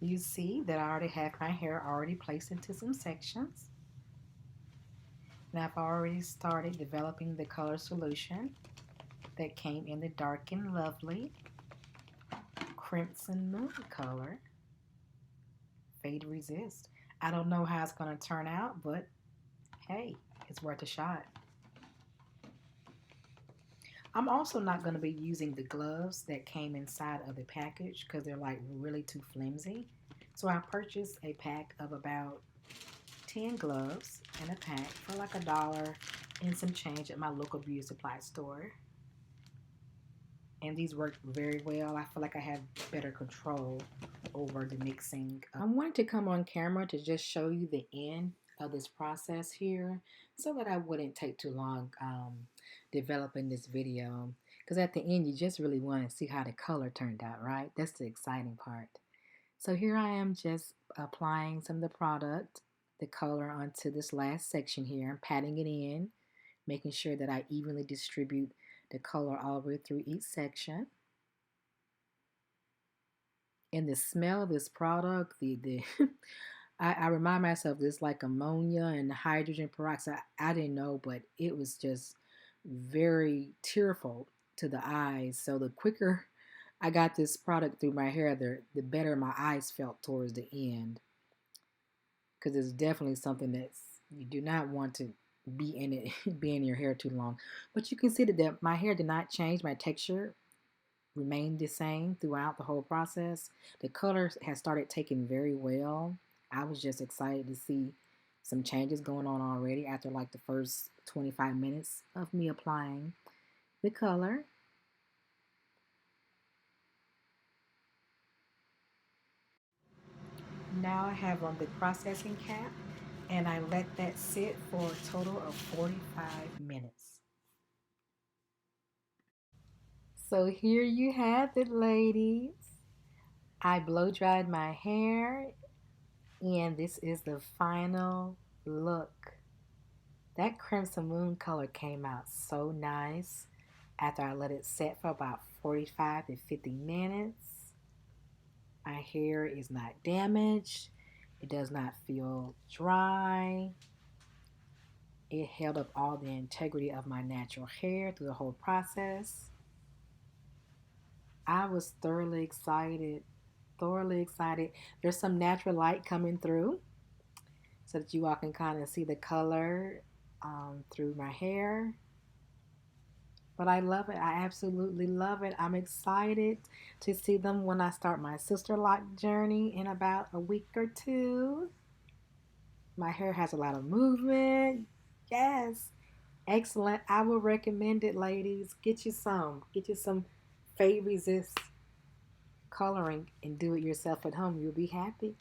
You see that I already have my hair already placed into some sections. And I've already started developing the color solution that came in the dark and lovely crimson moon color, Fade Resist. I don't know how it's going to turn out, but hey, it's worth a shot. I'm also not going to be using the gloves that came inside of the package because they're like really too flimsy. So I purchased a pack of about 10 gloves in a pack for like $1 and some change at my local beauty supply store. And these work very well. I feel like I have better control over the mixing. I wanted to come on camera to just show you the end of this process here so that I wouldn't take too long developing this video, because at the end you just really want to see how the color turned out, right? That's the exciting part. So here I am just applying some of the product, the color, onto this last section here. I'm patting it in, making sure that I evenly distribute the color all the way through each section. And the smell of this product, I remind myself this like ammonia and hydrogen peroxide. I didn't know, but it was just very tearful to the eyes. So the quicker I got this product through my hair, the better my eyes felt towards the end. Because it's definitely something that's, you do not want to be in it, be in your hair too long. But you can see that my hair did not change. My texture remained the same throughout the whole process. The color has started taking very well. I was just excited to see some changes going on already after like the first 25 minutes of me applying the color. Now I have on the processing cap and I let that sit for a total of 45 minutes. So here you have it, ladies. I blow dried my hair and this is the final look. That crimson moon color came out so nice after I let it set for about 45 to 50 minutes. My hair is not damaged. It does not feel dry. It held up all the integrity of my natural hair through the whole process. I was thoroughly excited, thoroughly excited. There's some natural light coming through so that you all can kind of see the color through my hair. But I love it. I absolutely love it. I'm excited to see them when I start my Sisterlock journey in about a week or two. My hair has a lot of movement. Yes. Excellent. I will recommend it, ladies. Get you some. Get you some Fade Resist coloring and do it yourself at home. You'll be happy.